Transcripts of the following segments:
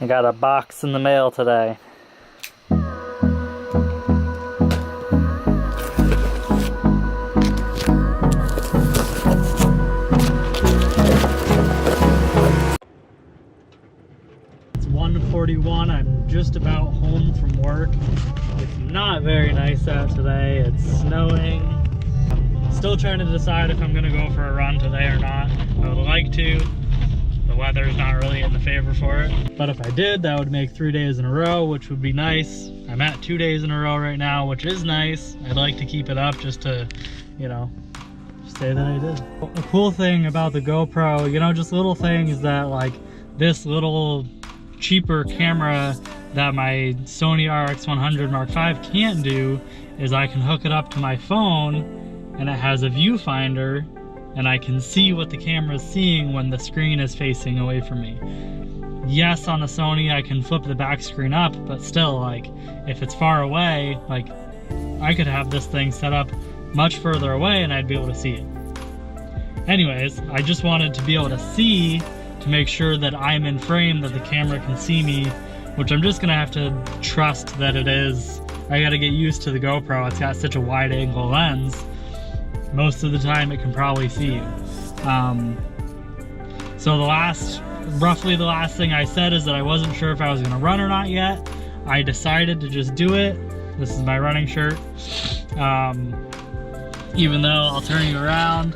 I got a box in the mail today. It's 1:41. I'm just about home from work. It's not very nice out today. It's snowing. I'm still trying to decide if I'm gonna go for a run today or not. I would like to. The weather's not really in the favor for it. But if I did, that would make 3 days in a row, which would be nice. I'm at 2 days in a row right now, which is nice. I'd like to keep it up just to, you know, say that I did. A cool thing about the GoPro, you know, just little things that like this little cheaper camera that my Sony RX100 Mark V can't do is I can hook it up to my phone and it has a viewfinder and I can see what the camera is seeing when the screen is facing away from me. Yes, on the Sony I can flip the back screen up, but still, like, if it's far away, like, I could have this thing set up much further away and I'd be able to see it. Anyways, I just wanted to be able to see to make sure that I'm in frame, that the camera can see me, which I'm just gonna have to trust that it is. I gotta get used to the GoPro. It's got such a wide angle lens. Most of the time it can probably see you. So roughly the last thing I said is that I wasn't sure if I was gonna run or not yet. I decided to just do it. This is my running shirt. Even though I'll turn you around,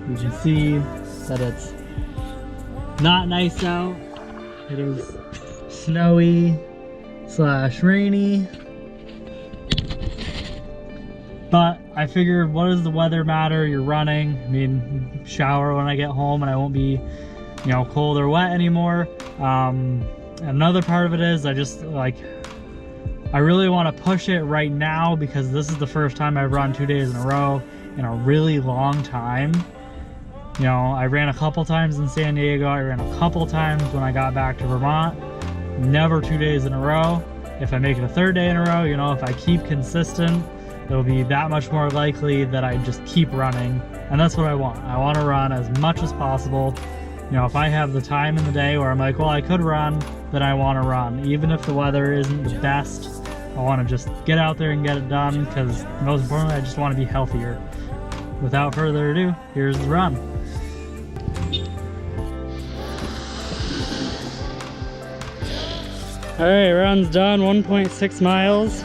you can see that it's not nice out. It is snowy / rainy. But I figured, what does the weather matter? You're running. I mean, shower when I get home and I won't be, you know, cold or wet anymore. Another part of it is I just like, I really want to push it right now because this is the first time I've run 2 days in a row in a really long time. You know, I ran a couple times in San Diego. I ran a couple times when I got back to Vermont. Never 2 days in a row. If I make it a third day in a row, you know, if I keep consistent, it'll be that much more likely that I just keep running. And that's what I want. I want to run as much as possible. You know, if I have the time in the day where I'm like, well, I could run, then I want to run. Even if the weather isn't the best, I want to just get out there and get it done, because most importantly, I just want to be healthier. Without further ado, here's the run. All right, run's done, 1.6 miles.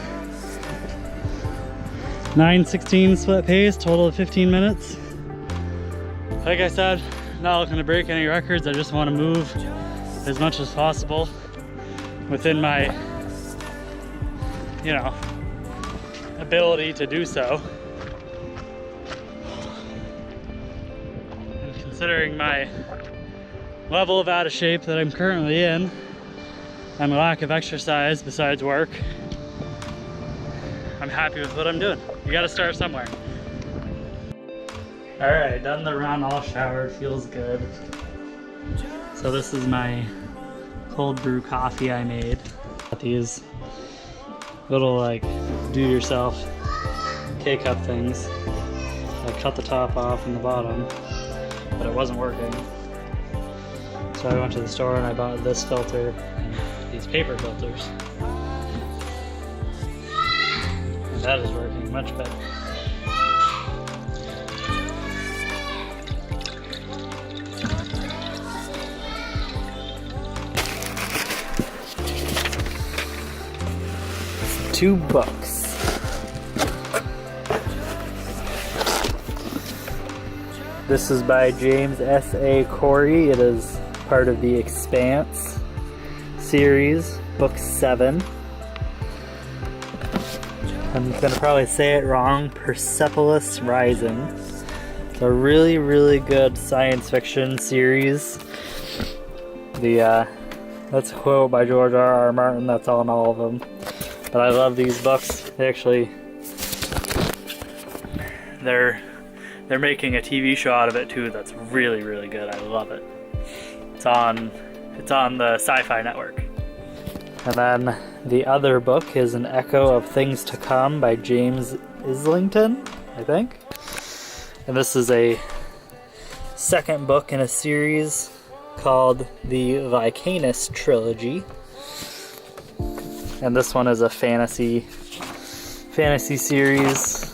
9:16 split pace, total of 15 minutes. Like I said, not looking to break any records. I just want to move as much as possible within my, you know, ability to do so. And considering my level of out of shape that I'm currently in and my lack of exercise besides work, I'm happy with what I'm doing. You gotta start somewhere. All right, done the run, all showered, feels good. So this is my cold brew coffee I made. Got these little like do-yourself K-cup things. I cut the top off and the bottom, but it wasn't working. So I went to the store and I bought this filter and these paper filters. That is working much better. Two bucks. This is by James S.A. Corey. It is part of the Expanse series, book 7. I'm gonna probably say it wrong, Persepolis Rising. It's a really, really good science fiction series. That's a quote by George R.R. Martin, that's on all of them. But I love these books. They actually, they're making a TV show out of it too that's really, really good. I love it. It's on the Sci-Fi Network. And then the other book is An Echo of Things to Come by James Islington, I think. And this is a second book in a series called the Vicanus Trilogy. And this one is a fantasy series.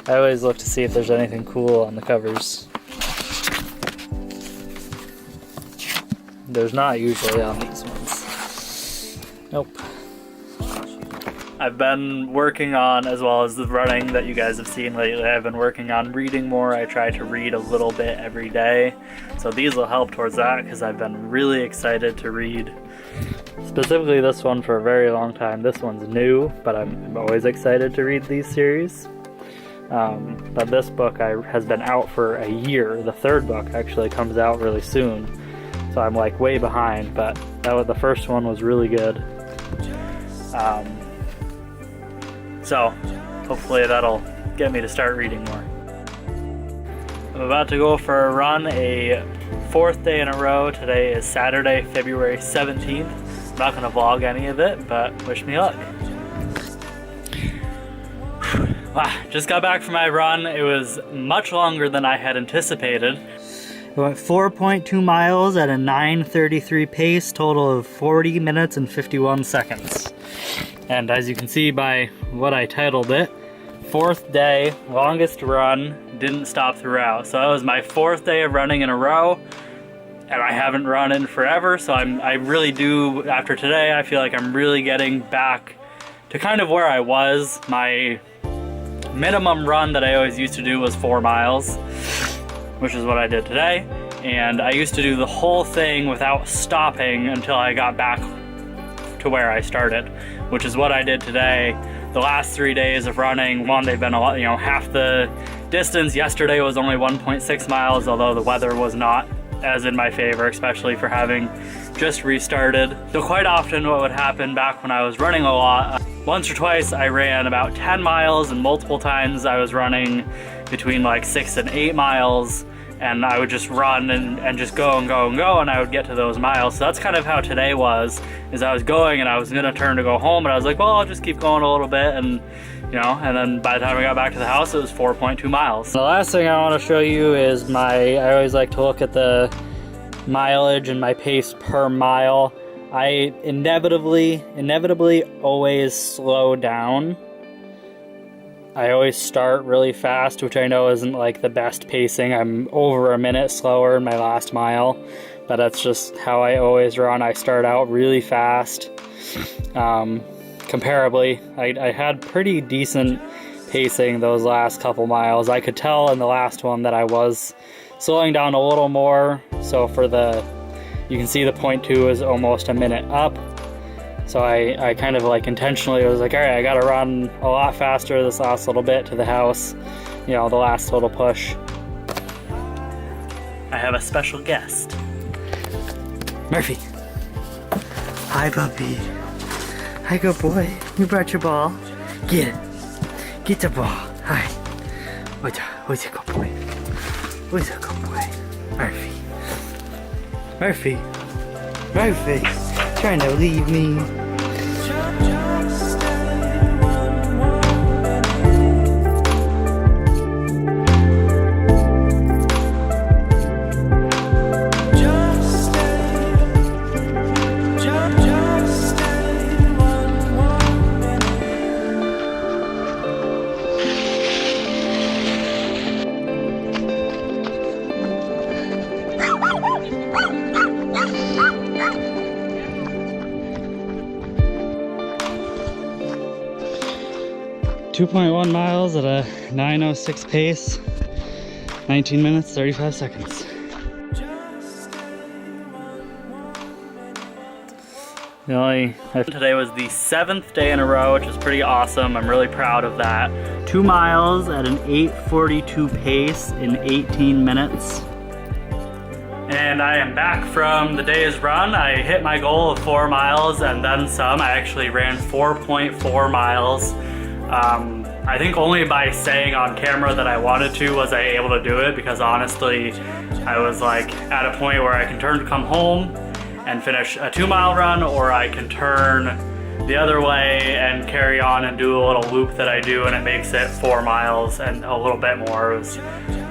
I always look to see if there's anything cool on the covers. There's not usually on these ones. Nope. I've been working on, as well as the running that you guys have seen lately, I've been working on reading more. I try to read a little bit every day. So these will help towards that because I've been really excited to read. Specifically this one for a very long time. This one's new, but I'm always excited to read these series. But this book has been out for a year. The third book actually comes out really soon. So I'm like way behind, but the first one was really good. So hopefully that'll get me to start reading more. I'm about to go for a run, a 4th day in a row. Today is Saturday, February 17th. I'm not going to vlog any of it, but wish me luck. Just got back from my run. It was much longer than I had anticipated. I went 4.2 miles at a 9:33 pace, total of 40 minutes and 51 seconds. And as you can see by what I titled it, 4th day, longest run, didn't stop throughout. So that was my 4th day of running in a row, and I haven't run in forever. So I really do, after today, I feel like I'm really getting back to kind of where I was. My minimum run that I always used to do was 4 miles, which is what I did today. And I used to do the whole thing without stopping until I got back to where I started, which is what I did today. The last 3 days of running, they've been a lot, half the distance. Yesterday was only 1.6 miles, although the weather was not as in my favor, especially for having just restarted. So quite often what would happen back when I was running a lot, once or twice I ran about 10 miles, and multiple times I was running between like 6 and 8 miles, and I would just run and just go and go and go, and I would get to those miles. So that's kind of how today was, is I was going and I was gonna turn to go home, and I was like, well, I'll just keep going a little bit, and and then by the time I got back to the house, it was 4.2 miles. The last thing I want to show you is I always like to look at the mileage and my pace per mile. I inevitably always slow down. I always start really fast, which I know isn't like the best pacing. I'm over a minute slower in my last mile, but that's just how I always run. I start out really fast. Comparably, I had pretty decent pacing those last couple miles. I could tell in the last one that I was slowing down a little more. So you can see the 0.2 is almost a minute up. So I kind of like intentionally was like, all right, I gotta run a lot faster this last little bit to the house, the last little push. I have a special guest. Murphy. Hi, puppy. Hi, good boy. You brought your ball. Get it. Get the ball. Hi. What's a good boy? What's a good boy? Murphy. Murphy. Murphy. Trying to leave me. 2.1 miles at a 9:06 pace, 19 minutes, 35 seconds. Today was the 7th day in a row, which is pretty awesome. I'm really proud of that. 2 miles at an 8:42 pace in 18 minutes. And I am back from the day's run. I hit my goal of 4 miles and then some. I actually ran 4.4 miles. I think only by saying on camera that I wanted to was I able to do it, because honestly, I was like at a point where I can come home and finish a 2-mile run, or I can turn the other way and carry on and do a little loop that I do, and it makes it 4 miles and a little bit more. It was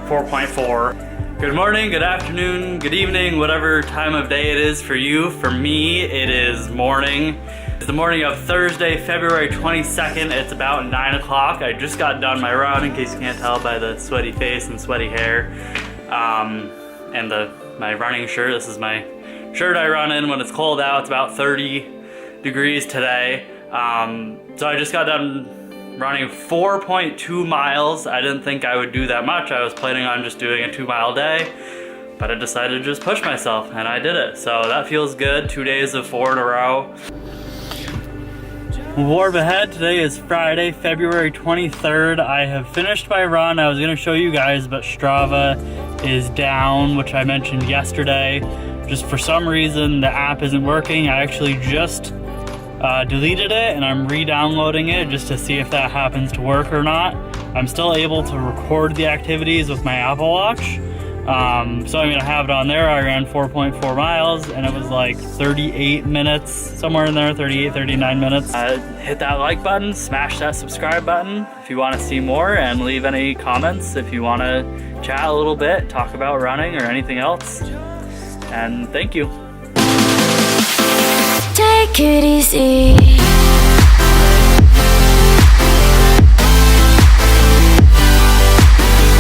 4.4. Good morning, good afternoon, good evening, whatever time of day it is for you. For me, it is morning. It's the morning of Thursday, February 22nd. It's about 9 o'clock. I just got done my run, in case you can't tell by the sweaty face and sweaty hair. And my running shirt. This is my shirt I run in when it's cold out. It's about 30 degrees today. So I just got done running 4.2 miles. I didn't think I would do that much. I was planning on just doing a 2-mile day, but I decided to just push myself and I did it. So that feels good. 2 days of 4 in a row. Warp ahead. Today is Friday, February 23rd. I have finished my run. I was gonna show you guys, but Strava is down, which I mentioned yesterday. Just for some reason, the app isn't working. I actually just deleted it and I'm re-downloading it just to see if that happens to work or not. I'm still able to record the activities with my Apple Watch. So I'm gonna have it on there. I ran 4.4 miles and it was like 38 minutes, somewhere in there, 38, 39 minutes. Hit that like button, smash that subscribe button if you wanna see more, and leave any comments if you wanna chat a little bit, talk about running or anything else. And thank you. Take it easy.